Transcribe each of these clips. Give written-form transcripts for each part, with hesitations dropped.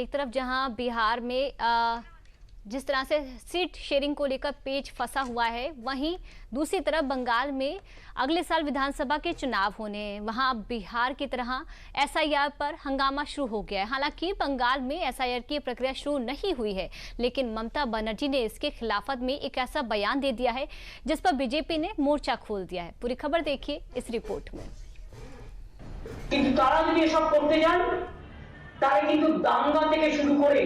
एक तरफ जहां बिहार में जिस तरह से सीट शेयरिंग को लेकर पेच फंसा हुआ है, वहीं दूसरी तरफ बंगाल में अगले साल विधानसभा के चुनाव होने हैं। वहां बिहार की तरह एसआईआर पर हंगामा शुरू हो गया है। हालांकि बंगाल में एसआईआर की प्रक्रिया शुरू नहीं हुई है, लेकिन ममता बनर्जी ने इसके खिलाफत में एक ऐसा बयान दे दिया है जिस पर बीजेपी ने मोर्चा खोल दिया है। पूरी खबर देखिए इस रिपोर्ट में। কিন্তু তারা যদি এসব করতে যান তারা কিন্তু দাঙ্গা থেকে শুরু করে।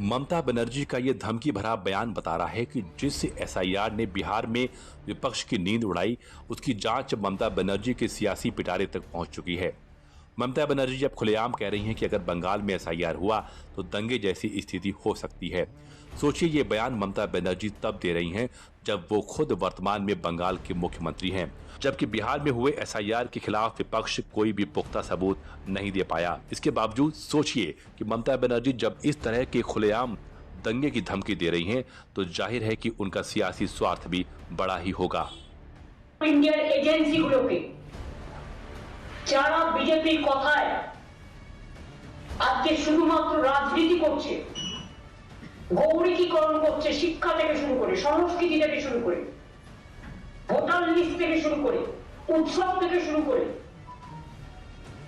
ममता बनर्जी का ये धमकी भरा बयान बता रहा है कि जिस एसआईआर ने बिहार में विपक्ष की नींद उड़ाई, उसकी जांच ममता बनर्जी के सियासी पिटारे तक पहुंच चुकी है। ममता बनर्जी अब खुलेआम कह रही हैं कि अगर बंगाल में एसआईआर हुआ तो दंगे जैसी स्थिति हो सकती है। सोचिए, ये बयान ममता बनर्जी तब दे रही हैं जब वो खुद वर्तमान में बंगाल के मुख्यमंत्री हैं, जबकि बिहार में हुए एसआईआर के खिलाफ विपक्ष कोई भी पुख्ता सबूत नहीं दे पाया। इसके बावजूद सोचिए कि ममता बनर्जी जब इस तरह के खुलेआम दंगे की धमकी दे रही हैं, तो जाहिर है कि उनका सियासी स्वार्थ भी बड़ा ही होगा। इंडियन एजेंसीগুলোকে যারা বিজেপির কথায় আজকে শুধুমাত্র রাজনীতি করছে, গৌরীকরণ করছে, শিক্ষা থেকে শুরু করে সংস্কৃতি থেকে শুরু করে ভোটার লিস্ট থেকে শুরু করে উৎসব থেকে শুরু করে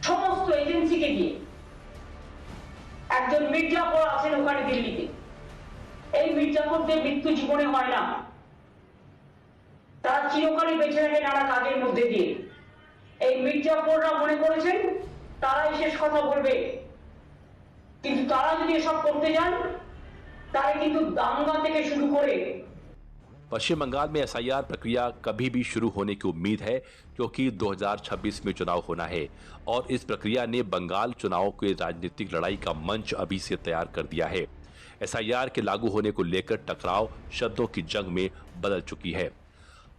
সমস্ত এজেন্সিকে দিয়ে একজন মির্জাপুর আছেন ওখানে দিল্লিতে। এই মির্জাপুরদের মৃত্যু জীবনে হয় না, তারা চিরকালই বেঁচে থাকে নানা কাজের মধ্যে দিয়ে। এই মির্জাপুররা মনে করেছেন তারাই শেষ কথা বলবে, কিন্তু তারা যদি এসব করতে যান তারা কিন্তু দাঙ্গা থেকে শুরু করে। पश्चिम बंगाल में एसआईआर प्रक्रिया कभी भी शुरू होने की उम्मीद है, क्योंकि 2026 में चुनाव होना है और इस प्रक्रिया ने बंगाल चुनाव के राजनीतिक लड़ाई का मंच अभी से तैयार कर दिया है। एसआईआर के लागू होने को लेकर टकराव शब्दों की जंग में बदल चुकी है।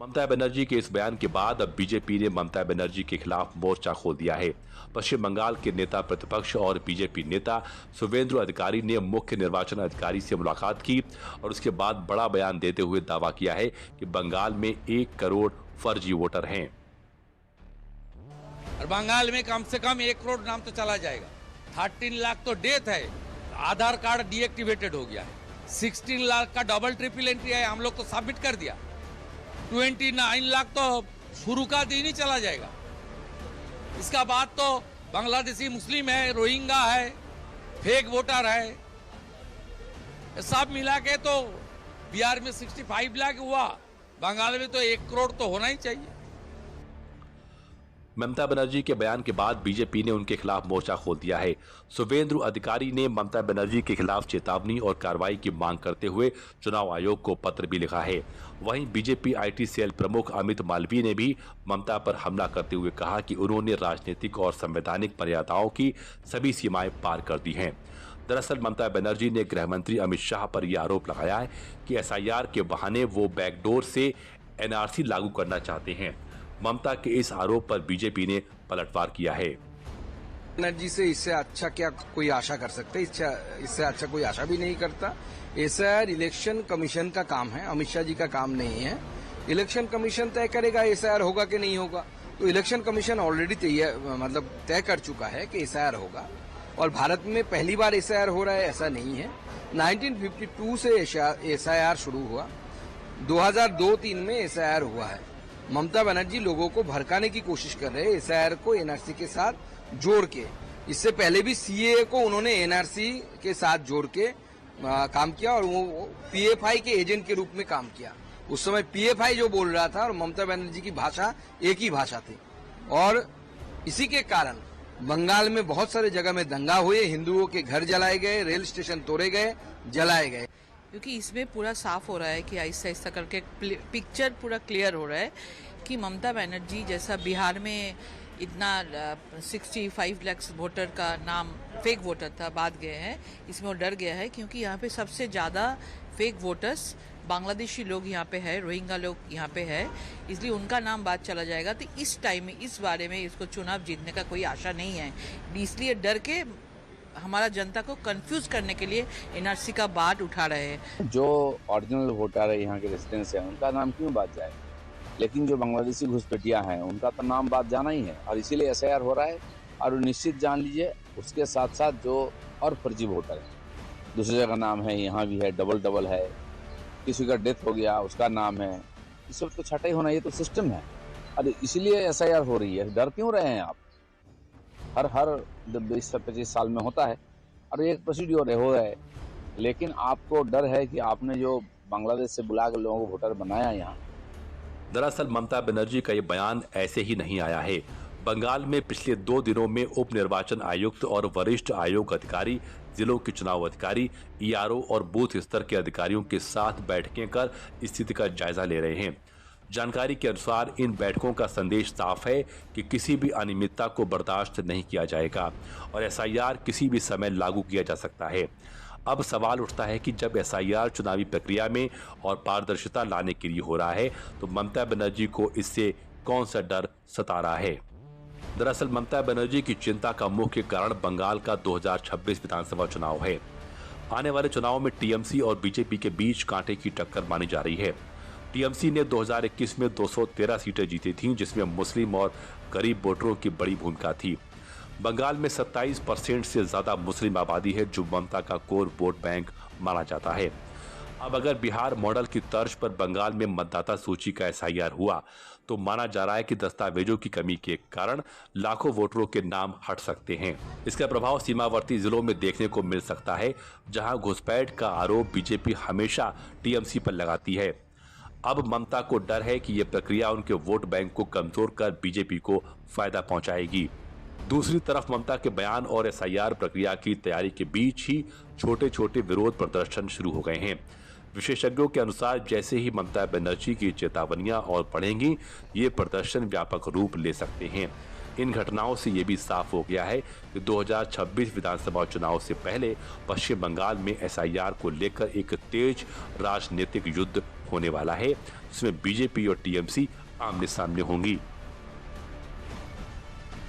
ममता बनर्जी के इस बयान के बाद अब बीजेपी ने ममता बनर्जी के खिलाफ मोर्चा खोल दिया है। पश्चिम बंगाल के नेता प्रतिपक्ष और बीजेपी नेता शुवेंदु अधिकारी ने मुख्य निर्वाचन अधिकारी से मुलाकात की और उसके बाद बड़ा बयान देते हुए दावा किया है कि बंगाल में 1 करोड़ फर्जी वोटर हैं और बंगाल में कम से कम 1 करोड़ नाम तो चला जाएगा। 13 लाख तो डेथ है, आधार कार्ड डीएक्टिवेटेड हो गया है। 16 लाख का डबल ट्रिपल एंट्री है, हम लोग तो सबमिट कर दिया। 29 लाख तो शुरू का दिन ही चला जाएगा। इसका बाद तो बांग्लादेशी मुस्लिम है, रोहिंगा है, फेक वोटर है, सब मिला के तो बिहार में 65 लाख हुआ, बंगाल में तो 1 करोड़ तो होना ही चाहिए। ममता बनर्जी के बयान के बाद बीजेपी ने उनके खिलाफ मोर्चा खोल दिया है। शुवेंदु अधिकारी ने ममता बनर्जी के खिलाफ चेतावनी और कार्रवाई की मांग करते हुए चुनाव आयोग को पत्र भी लिखा है। वहीं बीजेपी आईटी सेल प्रमुख अमित मालवीय ने भी ममता पर हमला करते हुए कहा कि उन्होंने राजनीतिक और संवैधानिक मर्यादाओं की सभी सीमाएं पार कर दी हैं। दरअसल ममता बनर्जी ने गृह मंत्री अमित शाह पर यह आरोप लगाया है कि एसआईआर के बहाने वो बैकडोर से एनआरसी लागू करना चाहते हैं। ममता के इस आरोप पर बीजेपी ने पलटवार किया है। बनर्जी से इससे अच्छा क्या कोई आशा कर सकते, इससे अच्छा कोई आशा भी नहीं करता। एसआईआर इलेक्शन कमीशन का काम है, अमित शाह जी का काम नहीं है। इलेक्शन कमीशन तय करेगा एसआईआर होगा कि नहीं होगा। तो इलेक्शन कमीशन ऑलरेडी तय कर चुका है कि एसआईआर होगा और भारत में पहली बार एसआईआर हो रहा है, ऐसा नहीं है। 1952 से एसआईआर शुरू हुआ, 2002-3 में एसआईआर हुआ है। ममता बनर्जी लोगों को भड़काने की कोशिश कर रहे हैं एसआईआर को एनआरसी के साथ जोड़ के। इससे पहले भी सीएए को उन्होंने एनआरसी के साथ जोड़ के काम किया और वो पीएफआई के एजेंट के रूप में काम किया। उस समय पीएफआई जो बोल रहा था और ममता बनर्जी की भाषा एक ही भाषा थी और इसी के कारण बंगाल में बहुत सारे जगह में दंगा हुए, हिंदुओं के घर जलाए गए, रेल स्टेशन तोड़े गए, जलाए गए। क्योंकि इसमें पूरा साफ हो रहा है कि आहिस्ता आहिस्ता करके पिक्चर पूरा क्लियर हो रहा है कि ममता बनर्जी जैसा बिहार में इतना 65 लाख वोटर का नाम फेक वोटर था, बाद गए हैं, इसमें वो डर गया है क्योंकि यहाँ पे सबसे ज़्यादा फेक वोटर्स बांग्लादेशी लोग यहाँ पे है, रोहिंगा लोग यहाँ पे है, इसलिए उनका नाम बात चला जाएगा। तो इस टाइम में इस बारे में इसको चुनाव जीतने का कोई आशा नहीं है, इसलिए डर के हमारा जनता को कंफ्यूज करने के लिए एनआरसी का बात उठा रहे हैं। जो ओरिजिनल वोटर है, यहाँ के रेसिडेंट्स हैं, उनका नाम क्यों बात जाए, लेकिन जो बांग्लादेशी घुसपैठिया हैं उनका तो नाम बात जाना ही है और इसीलिए एसआईआर हो रहा है। और निश्चित जान लीजिए उसके साथ साथ जो और फर्जी वोटर है, दूसरी जगह नाम है, यहाँ भी है, डबल है, किसी का डेथ हो गया उसका नाम है, इस सब तो छटाई होना, ये तो सिस्टम है। अरे इसलिए SIR हो रही है, डर क्यों रहे हैं आप? हर 20-25 साल में होता है और एक प्रोसीड्योर हो रहा है, लेकिन आपको डर है कि आपने जो बांग्लादेश से बुला कर लोगों को वोटर बनाया यहाँ। दरअसल ममता बनर्जी का ये बयान ऐसे ही नहीं आया है। बंगाल में पिछले 2 दिनों में उप निर्वाचन आयुक्त और वरिष्ठ आयोग अधिकारी, जिलों के चुनाव अधिकारी, ERO और बूथ स्तर के अधिकारियों के साथ बैठकें कर स्थिति का जायजा ले रहे हैं। जानकारी के अनुसार इन बैठकों का संदेश साफ है कि किसी भी अनियमितता को बर्दाश्त नहीं किया जाएगा और SIR किसी भी समय लागू किया जा सकता है। अब सवाल उठता है कि जब SIR चुनावी प्रक्रिया में और पारदर्शिता लाने के लिए हो रहा है तो ममता बनर्जी को इससे कौन सा डर सता रहा है? दरअसल ममता बनर्जी की चिंता का मुख्य कारण बंगाल का 2026 विधानसभा चुनाव है। आने वाले चुनाव में TMC और BJP के बीच कांटे की टक्कर मानी जा रही है। TMC ने 2021 में 213 सीटें जीती थीं, जिसमें मुस्लिम और गरीब वोटरों की बड़ी भूमिका थी। बंगाल में 27% से ज्यादा मुस्लिम आबादी है, जो ममता का कोर वोट बैंक माना जाता है। अब अगर बिहार मॉडल की तर्ज पर बंगाल में मतदाता सूची का SIR हुआ तो माना जा रहा है कि दस्तावेजों की कमी के कारण लाखों वोटरों के नाम हट सकते हैं। इसका प्रभाव सीमावर्ती जिलों में देखने को मिल सकता है, जहां घुसपैठ का आरोप BJP हमेशा TMC पर लगाती है। अब ममता को डर है कि यह प्रक्रिया उनके वोट बैंक को कमजोर कर BJP को फायदा पहुंचाएगी। दूसरी तरफ ममता के बयान और SIR प्रक्रिया की तैयारी के बीच ही छोटे छोटे विरोध प्रदर्शन शुरू हो गए हैं। विशेषज्ञों के अनुसार जैसे ही ममता बनर्जी की चेतावनियां और बढ़ेंगी, ये प्रदर्शन व्यापक रूप ले सकते हैं। इन घटनाओं से ये भी साफ हो गया है कि 2026 विधानसभा चुनाव से पहले पश्चिम बंगाल में SIR को लेकर एक तेज राजनीतिक युद्ध होने वाला है, जिसमें BJP और TMC आमने सामने होंगी।